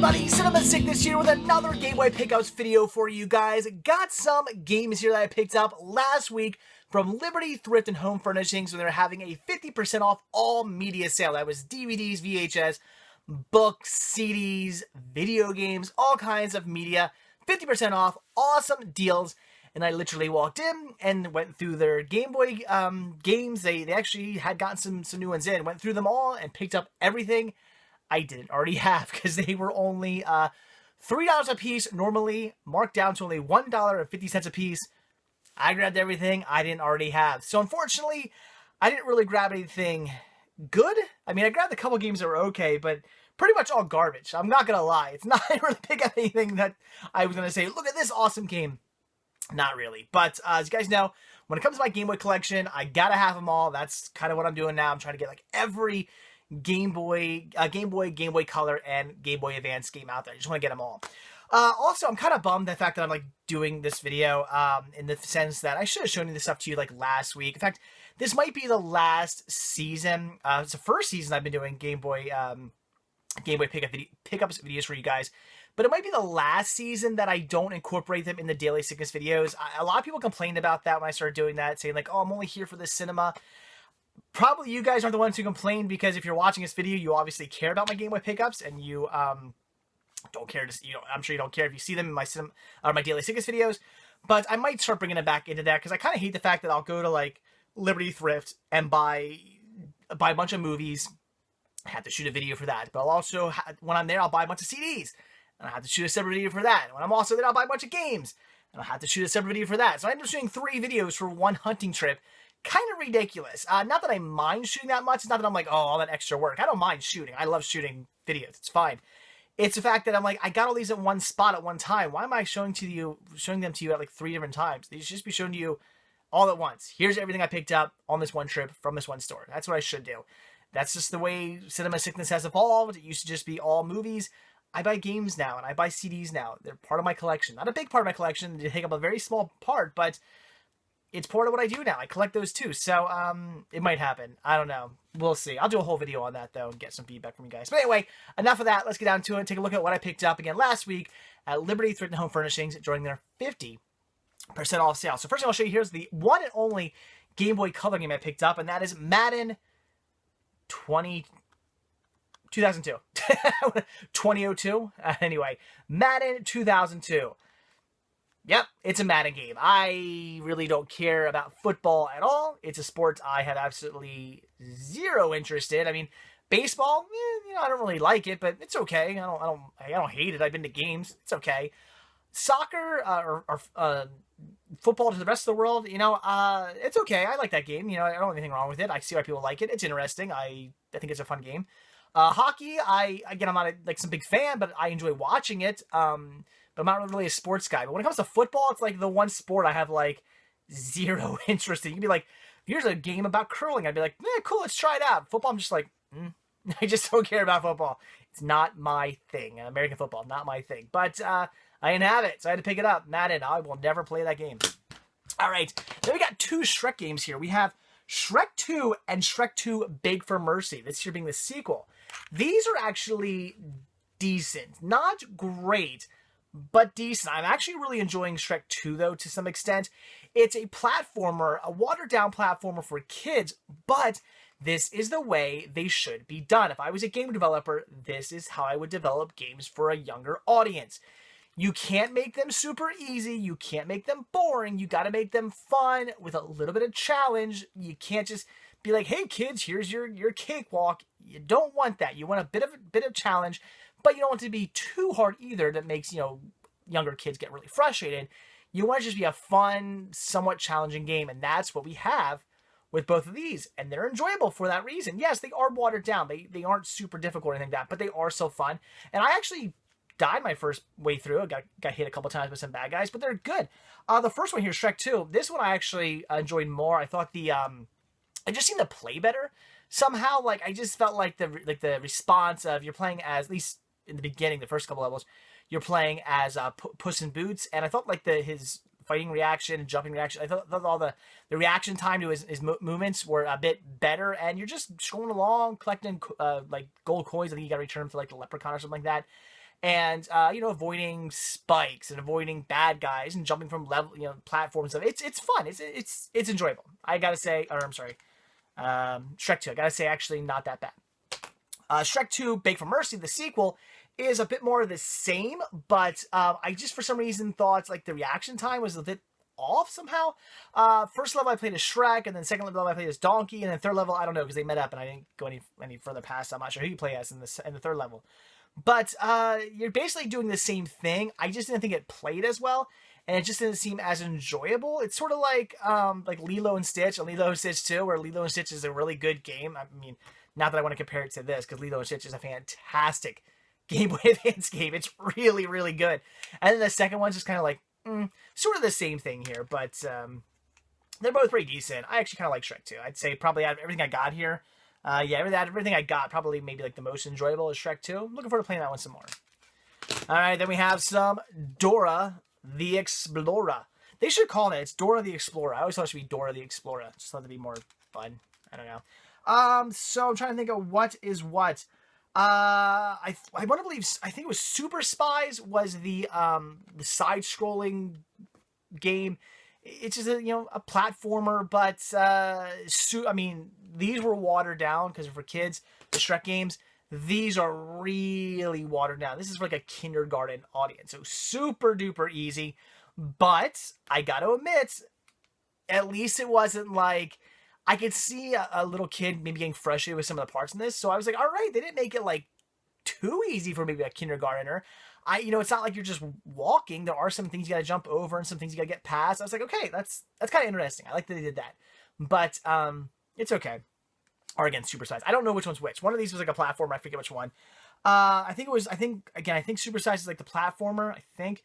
everybody, Cinema Sickness here with another Game Boy Pickups video for you guys. Got some games here that I picked up last week from Liberty Thrift and Home Furnishings when they're having a 50% off all media sale. That was DVDs, VHS, books, CDs, video games, all kinds of media. 50% off, awesome deals. And I literally walked in and went through their Game Boy games. They actually had gotten some new ones in. Went through them all and picked up everything I didn't already have because they were only $3 a piece, normally marked down to only $1.50 a piece. I grabbed everything I didn't already have. So unfortunately, I didn't really grab anything good. I mean, I grabbed a couple games that were okay, but pretty much all garbage. I'm not going to lie. It's not really pick up anything that I was going to say, look at this awesome game. Not really. But as you guys know, when it comes to my Game Boy collection, I got to have them all. That's kind of what I'm doing now. I'm trying to get like every Game Boy, Game Boy Color, and Game Boy Advance game out there. I just want to get them all. Also, I'm kind of bummed the fact that I'm like doing this video in the sense that I should have shown you this stuff to you like last week. In fact, this might be the last season. It's the first season I've been doing Game Boy pickups videos for you guys. But it might be the last season that I don't incorporate them in the Daily Sickness videos. A lot of people complained about that when I started doing that, saying like, oh, I'm only here for the cinema. Probably you guys aren't the ones who complain because if you're watching this video, you obviously care about my Game Boy pickups and you don't care to, I'm sure you don't care if you see them in my cinema or my Daily Sickness videos. But I might start bringing it back into that because I kind of hate the fact that I'll go to like Liberty Thrift and buy a bunch of movies. I have to shoot a video for that. But I'll also, when I'm there, I'll buy a bunch of CDs. And I'll have to shoot a separate video for that. And when I'm also there, I'll buy a bunch of games. And I'll have to shoot a separate video for that. So I end up shooting 3 videos for one hunting trip. Kind of ridiculous. Not that I mind shooting that much. It's not that I'm like, oh, all that extra work. I don't mind shooting. I love shooting videos. It's fine. It's the fact that I'm like, I got all these at one spot at one time. Why am I showing them to you at like 3 different times? They should just be shown to you all at once. Here's everything I picked up on this one trip from this one store. That's what I should do. That's just the way Cinema Sickness has evolved. It used to just be all movies. I buy games now, and I buy CDs now. They're part of my collection. Not a big part of my collection. They take up a very small part, but it's part of what I do now. I collect those too. So, it might happen. I don't know. We'll see. I'll do a whole video on that, though, and get some feedback from you guys. But anyway, enough of that. Let's get down to it and take a look at what I picked up again last week at Liberty Thrift and Home Furnishings during their 50% off sale. So first thing I'll show you here is the one and only Game Boy Color game I picked up, and that is Madden 2002. 2002? Anyway, Madden 2002. Yep, it's a Madden game. I really don't care about football at all. It's a sport I have absolutely zero interest in. I mean, baseball, I don't really like it, but it's okay. I don't hate it. I've been to games. It's okay. Soccer or football to the rest of the world, it's okay. I like that game. I don't have anything wrong with it. I see why people like it. It's interesting. I think it's a fun game. Hockey, I'm not some big fan, but I enjoy watching it. But I'm not really a sports guy. But when it comes to football, it's like the one sport I have like zero interest in. You can be like, here's a game about curling. I'd be like, cool, let's try it out. Football, I'm just like, I just don't care about football. It's not my thing. American football, not my thing. But I didn't have it, so I had to pick it up. Madden, I will never play that game. All right, then we got 2 Shrek games here. We have Shrek 2 and Shrek 2 Beg for Mercy. This here being the sequel. These are actually decent. Not great, but decent. I'm actually really enjoying Shrek 2, though, to some extent. It's a platformer, a watered-down platformer for kids, but this is the way they should be done. If I was a game developer, this is how I would develop games for a younger audience. You can't make them super easy. You can't make them boring. You got to make them fun with a little bit of challenge. You can't just be like, hey, kids, here's your cakewalk. You don't want that. You want a bit of challenge, but you don't want it to be too hard either that makes, younger kids get really frustrated. You want it to just be a fun, somewhat challenging game, and that's what we have with both of these, and they're enjoyable for that reason. Yes, they are watered down. They aren't super difficult or anything like that, but they are so fun. And I actually died my first way through. I got hit a couple times by some bad guys, but they're good. The first one here, Shrek 2, this one I actually enjoyed more. I thought I just seemed to play better. Somehow, I just felt like the response of you're playing as, at least in the beginning, the first couple levels, you're playing as Puss in Boots, and I thought his fighting reaction and jumping reaction, I thought all the reaction time to his movements were a bit better, and you're just scrolling along, collecting gold coins. I think you got to return them for the leprechaun or something like that. and avoiding spikes and avoiding bad guys and jumping from level, platforms. It's fun. It's enjoyable. I gotta say, or I'm sorry, Shrek 2. I gotta say, actually, not that bad. Shrek 2: Beg for Mercy, the sequel, is a bit more of the same, but I just for some reason thought like the reaction time was a bit off somehow. First level I played as Shrek, and then second level I played as Donkey, and then third level I don't know because they met up and I didn't go any further past. I'm not sure who you play as in the third level, but you're basically doing the same thing. I just didn't think it played as well, and it just didn't seem as enjoyable. It's sort of like Lilo and Stitch and Lilo and Stitch 2, where Lilo and Stitch is a really good game. I mean, not that I want to compare it to this, because Lilo and Stitch is a fantastic Game Boy Advance game. It's really, really good. And then the second one's just kind of like, sort of the same thing here, but they're both pretty decent. I actually kind of like Shrek 2. I'd say probably out of everything I got here, everything I got, probably maybe like the most enjoyable is Shrek 2. I'm looking forward to playing that one some more. All right, then we have some Dora the Explorer. They should call it. It's Dora the Explorer. I always thought it should be Dora the Explorer. Just thought it'd be more fun. I don't know. So I'm trying to think of what is what. I want to believe, I think it was Super Spies was the side-scrolling game. It's just a platformer, but I mean, these were watered down because for kids, the Shrek games, these are really watered down. This is for like a kindergarten audience, so super duper easy. But I got to admit, at least it wasn't like, I could see a little kid maybe getting frustrated with some of the parts in this. So I was like, all right, they didn't make it like too easy for maybe a kindergartner. It's not like you're just walking. There are some things you got to jump over and some things you got to get past. I was like, okay, that's kind of interesting. I like that they did that, but it's okay. Or again, Super Size. I don't know which one's which. One of these was like a platformer. I forget which one. I think Super Size is like the platformer, I think.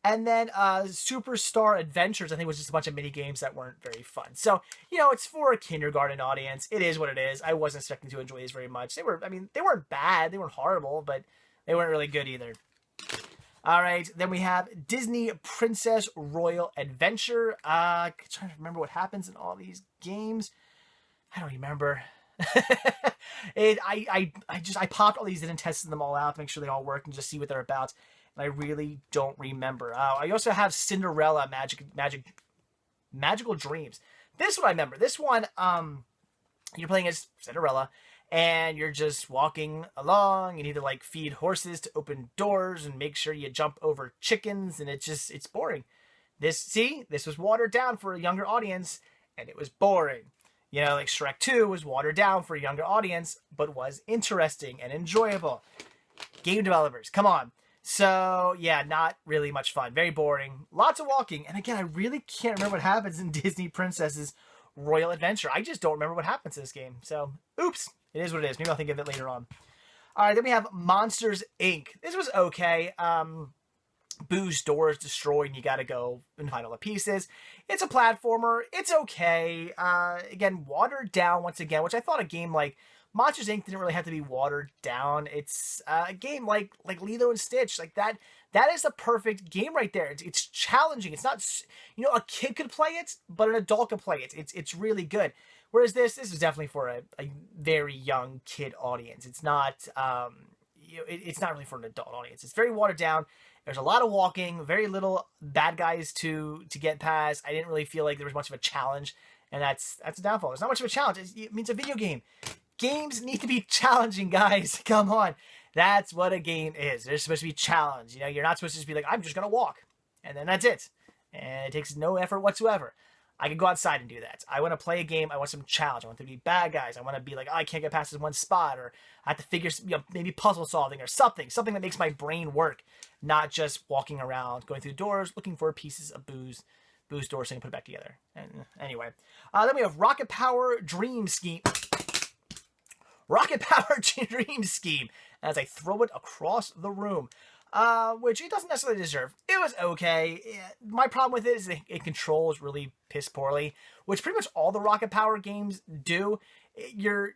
And then Superstar Adventures, I think, was just a bunch of mini games that weren't very fun. So, it's for a kindergarten audience. It is what it is. I wasn't expecting to enjoy these very much. They weren't bad. They weren't horrible, but they weren't really good either. All right, then we have Disney Princess Royal Adventure. I'm trying to remember what happens in all these games. I don't remember. I popped all these in and tested them all out to make sure they all work and just see what they're about. I really don't remember. I also have Cinderella Magical Dreams. This one I remember. This one, you're playing as Cinderella, and you're just walking along. You need to like feed horses to open doors and make sure you jump over chickens, and it's boring. This was watered down for a younger audience, and it was boring. Like Shrek 2 was watered down for a younger audience, but was interesting and enjoyable. Game developers, come on. So, yeah, not really much fun. Very boring. Lots of walking. And again, I really can't remember what happens in Disney Princess's Royal Adventure. I just don't remember what happens in this game. So, oops. It is what it is. Maybe I'll think of it later on. All right, then we have Monsters, Inc. This was okay. Boo's door is destroyed and you got to go and find all the pieces. It's a platformer. It's okay. Again, watered down once again, which I thought a game like Monsters, Inc. didn't really have to be watered down. It's a game like Lilo and Stitch. Like that is a perfect game right there. It's challenging. It's not, a kid could play it, but an adult could play it. It's really good. Whereas this is definitely for a very young kid audience. It's not, it's not really for an adult audience. It's very watered down. There's a lot of walking, very little bad guys to get past. I didn't really feel like there was much of a challenge, and that's a downfall. There's not much of a challenge. It means a video game. Games need to be challenging, guys. Come on. That's what a game is. They're supposed to be challenged. You're not supposed to just be like, I'm just going to walk. And then that's it. And it takes no effort whatsoever. I can go outside and do that. I want to play a game. I want some challenge. I want there to be bad guys. I want to be like, oh, I can't get past this one spot. Or I have to figure, maybe puzzle solving or something. Something that makes my brain work. Not just walking around, going through doors, looking for pieces of Boo's door so I can put it back together. And anyway. Then we have Rocket Power Dream Scheme. Rocket Power Dream Scheme, as I throw it across the room, which it doesn't necessarily deserve. It was okay. My problem with it is it controls really piss poorly, which pretty much all the Rocket Power games do. You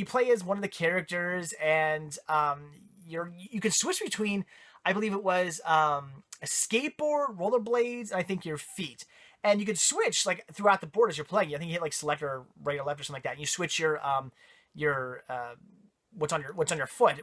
play as one of the characters, and you can switch between, I believe it was a skateboard, rollerblades, and I think your feet. And you can switch like throughout the board as you're playing. I think you hit like select or right or left or something like that. And you switch your what's on your foot,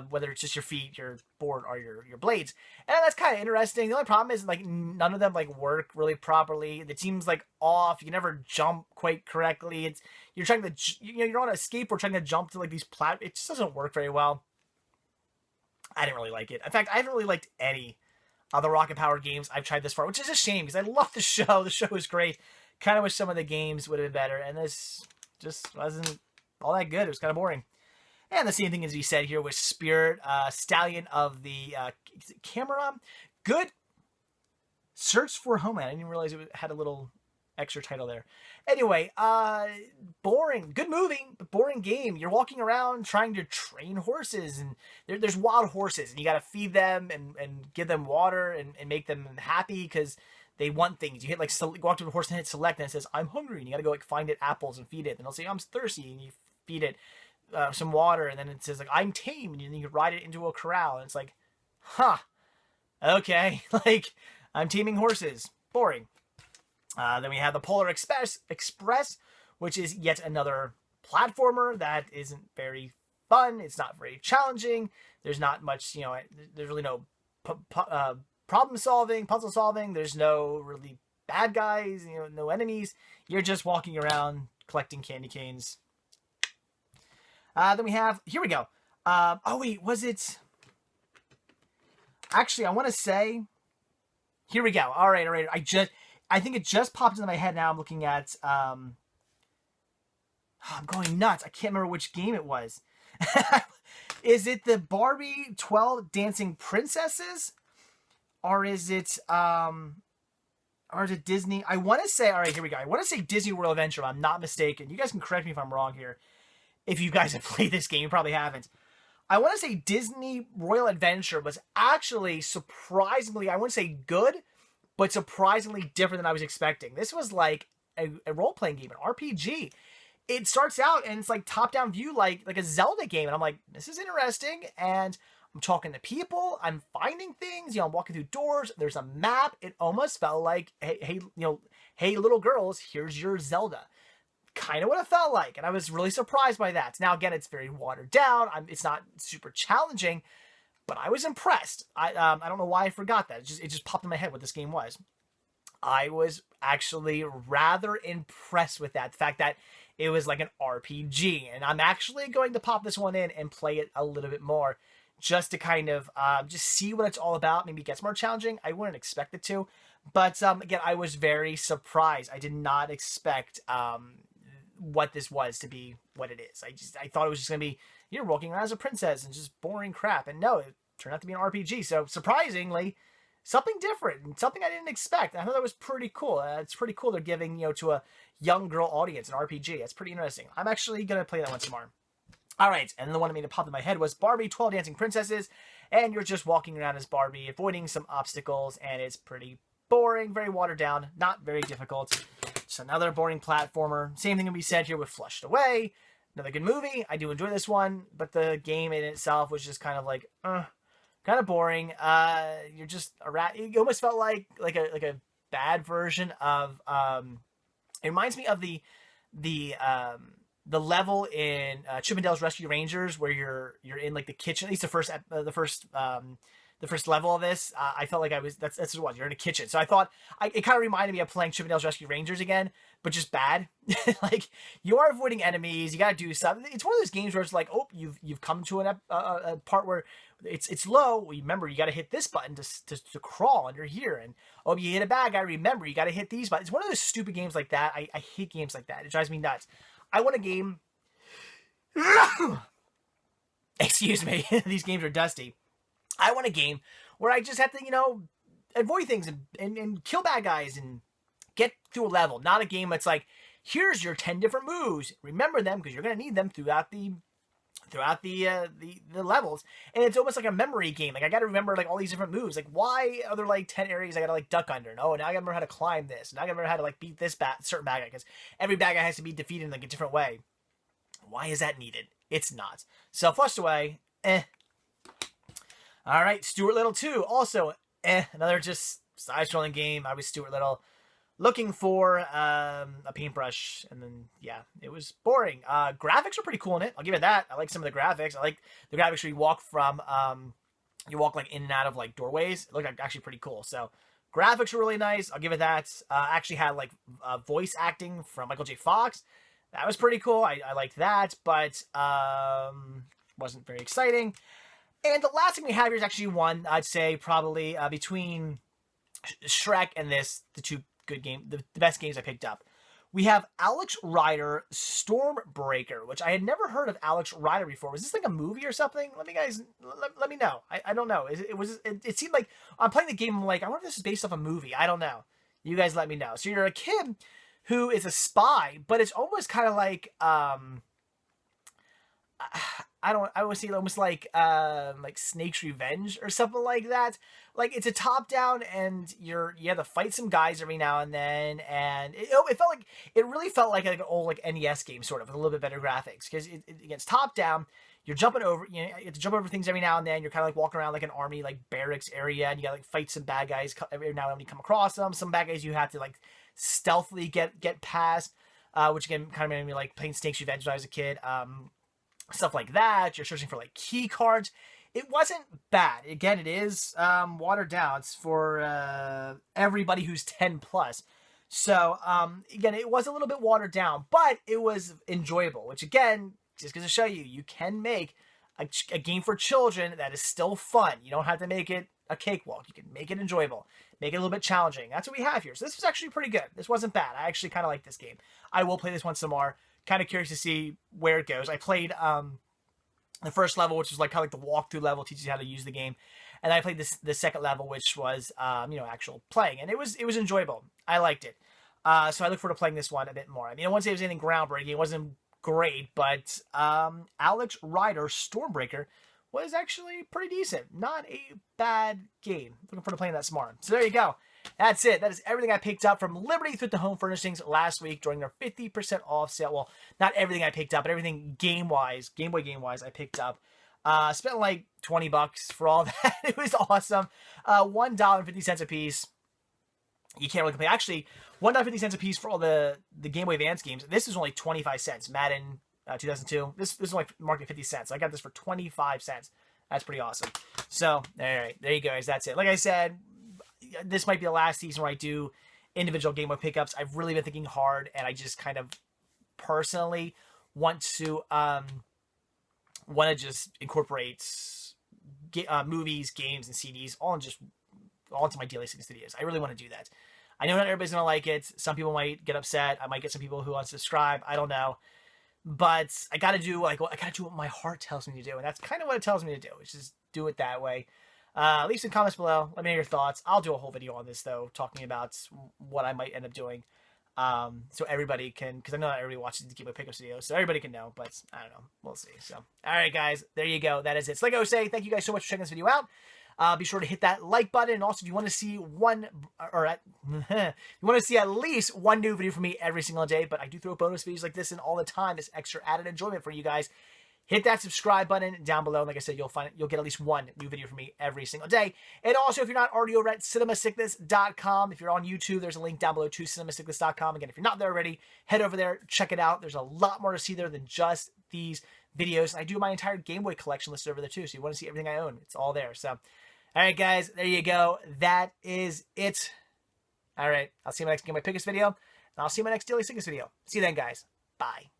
whether it's just your feet, your board, or your blades. And that's kind of interesting. The only problem is like none of them like work really properly. The team's like off. You can never jump quite correctly. It's you're trying to you're on a skateboard trying to jump to like these it just doesn't work very well. I didn't really like it. In fact, I haven't really liked any of the Rocket Power games I've tried this far, which is a shame because I love the show. The show is great. Kind of wish some of the games would have been better, and this just wasn't all that good. It was kind of boring. And the same thing as we said here with Spirit, Stallion of the Camera. Good. Search for Homeland. I didn't even realize it had a little extra title there. Anyway, boring. Good movie, but boring game. You're walking around trying to train horses, and there's wild horses, and you got to feed them and give them water and make them happy because they want things. You hit like go up to the horse and hit select, and it says I'm hungry, and you got to go like find it apples and feed it. And it'll say I'm thirsty, and you feed it some water, and then it says like I'm tame, and then you ride it into a corral, and it's like, huh, okay, like I'm taming horses. Boring. Then we have the Polar Express, which is yet another platformer that isn't very fun. It's not very challenging. There's not much, there's really no problem solving, puzzle solving. There's no really bad guys, no enemies. You're just walking around collecting candy canes. Then we have, here we go. Oh wait, was it? Actually, I want to say, here we go. All right. I think it just popped into my head now. I'm looking at, I'm going nuts. I can't remember which game it was. Is it the Barbie 12 Dancing Princesses? Or is it Disney? I want to say, all right, here we go. I want to say Disney World Adventure, if I'm not mistaken. You guys can correct me if I'm wrong here. If you guys have played this game, you probably haven't. I want to say Disney Royal Adventure was actually surprisingly, I wouldn't say good, but surprisingly different than I was expecting. This was like a role-playing game, an RPG. It starts out and it's like top-down view, like a Zelda game. And I'm like, this is interesting. And I'm talking to people. I'm finding things. I'm walking through doors. There's a map. It almost felt like, hey, little girls, here's your Zelda. Kind of what it felt like. And I was really surprised by that. Now, again, it's very watered down. It's not super challenging. But I was impressed. I don't know why I forgot that. It just popped in my head what this game was. I was actually rather impressed with that. The fact that it was like an RPG. And I'm actually going to pop this one in and play it a little bit more. Just to kind of just see what it's all about. Maybe it gets more challenging. I wouldn't expect it to. But again, I was very surprised. I did not expect what this was to be what it is. I thought it was just going to be, you're walking around as a princess and just boring crap. And no, it turned out to be an RPG. So surprisingly, something different and something I didn't expect. I thought that was pretty cool. It's pretty cool they're giving, to a young girl audience an RPG. That's pretty interesting. I'm actually going to play that one tomorrow. All right, and the one that made it pop in my head was Barbie 12 Dancing Princesses, and you're just walking around as Barbie, avoiding some obstacles, and it's pretty boring, very watered down, not very difficult. Just another boring platformer. Same thing can be said here with Flushed Away. Another good movie. I do enjoy this one, but the game in itself was just kind of like, kind of boring. You're just a rat. It almost felt like a bad version of. It reminds me of the level in Chip 'n Dale's Rescue Rangers where you're in like the kitchen. At least the first level of this, I felt like that's what it was. You're in a kitchen, so I thought it kind of reminded me of playing Chip 'n Dale's Rescue Rangers again, but just bad. Like you are avoiding enemies, you got to do something. It's one of those games where it's like, oh, you've come to a part where it's low. Remember, you got to hit this button to crawl under here, and oh, you hit a bad guy. Remember, you got to hit these buttons. It's one of those stupid games like that. I hate games like that. It drives me nuts. I want a game. Excuse me, these games are dusty. I want a game where I just have to, avoid things and kill bad guys and get through a level. Not a game that's like, here's your 10 different moves. Remember them because you're going to need them throughout the levels. And it's almost like a memory game. Like I got to remember like all these different moves. Like why are there like 10 areas I got to like duck under? Oh, now I got to remember how to climb this. Now I got to remember how to like beat this certain bad guy because every bad guy has to be defeated in like a different way. Why is that needed? It's not. So Flushed Away, All right, Stuart Little 2, also, another just side-scrolling game. I was Stuart Little. looking for a paintbrush, and then yeah, it was boring. Graphics are pretty cool in it. I'll give it that. I like some of the graphics. I like the graphics where you walk from you walk like in and out of like doorways. It looked like actually pretty cool. So graphics were really nice. I'll give it that. Actually had like voice acting from Michael J. Fox. That was pretty cool. I liked that, but wasn't very exciting. And the last thing we have here is actually one I'd say probably between Shrek and this, the two good game, the best games I picked up. We have Alex Rider Stormbreaker, which I had never heard of Alex Rider before. Was this like a movie or something? Let me know. I don't know. It seemed like I'm playing the game. I'm like, I wonder if this is based off a movie. I don't know. You guys let me know. So you're a kid who is a spy, but it's almost kind of like I would say almost like Snake's Revenge or something like that. Like it's a top down and you have to fight some guys every now and then, and it really felt like an old like NES game sort of with a little bit better graphics, because it's top down. You're jumping over, you have to jump over things every now and then. You're kind of like walking around like an army like barracks area, and you gotta like fight some bad guys every now and then when you come across them. Some bad guys you have to like stealthily get past, which again kind of made me like playing Snake's Revenge when I was a kid. Stuff like that. You're searching for like key cards. It wasn't bad. Again, it is watered down. It's for everybody who's 10 plus. So again, it was a little bit watered down, but it was enjoyable. Which again, just goes to show you can make a game for children that is still fun. You don't have to make it a cakewalk. You can make it enjoyable, make it a little bit challenging. That's what we have here. So this was actually pretty good. This wasn't bad. I actually kind of like this game. I will play this one some more. Kind of curious to see where it goes. I played the first level, which was like kind of like the walkthrough level, teaches you how to use the game, and I played the second level, which was actual playing, and it was enjoyable. I liked it. So I look forward to playing this one a bit more. I mean, I wouldn't say it was anything groundbreaking. It wasn't great, but Alex Rider Stormbreaker was actually pretty decent. Not a bad game. Looking forward to playing that some more. So there you go. That's it. That is everything I picked up from Liberty Thrift Home Furnishings last week during their 50% off sale. Well, not everything I picked up, but everything Game Boy game-wise I picked up. Spent like $20 for all that. It was awesome. $1.50 a piece. You can't really complain. Actually, $1.50 a piece for all the Game Boy Advance games. This is only 25 cents. Madden 2002. This is only marked at 50 cents. I got this for 25 cents. That's pretty awesome. So, all right. There you go, guys. That's it. Like I said, this might be the last season where I do individual Game Boy pickups. I've really been thinking hard, and I just kind of personally want to just incorporate movies, games, and CDs all into my daily listening videos. I really want to do that. I know not everybody's gonna like it. Some people might get upset. I might get some people who unsubscribe. I don't know, but I gotta do what my heart tells me to do, and that's kind of what it tells me to do. Is just do it that way. Leave some comments below. Let me know your thoughts. I'll do a whole video on this, though, talking about what I might end up doing. So everybody can, because I know not everybody watches the Game Boy Pickups videos, so everybody can know, but I don't know. We'll see. So, all right, guys, there you go. That is it. So like I was saying, thank you guys so much for checking this video out. Be sure to hit that like button, and also if you want to see you want to see at least one new video from me every single day, but I do throw bonus videos like this in all the time, this extra added enjoyment for you guys. Hit that subscribe button down below. Like I said, you'll get at least one new video from me every single day. And also, if you're not already over at cinemasickness.com, if you're on YouTube, there's a link down below to cinemasickness.com. Again, if you're not there already, head over there, check it out. There's a lot more to see there than just these videos. I do my entire Game Boy collection listed over there too, so you want to see everything I own. It's all there. So, all right, guys, there you go. That is it. All right, I'll see you in my next Game Boy Pickups video, and I'll see you in my next Daily Sickness video. See you then, guys. Bye.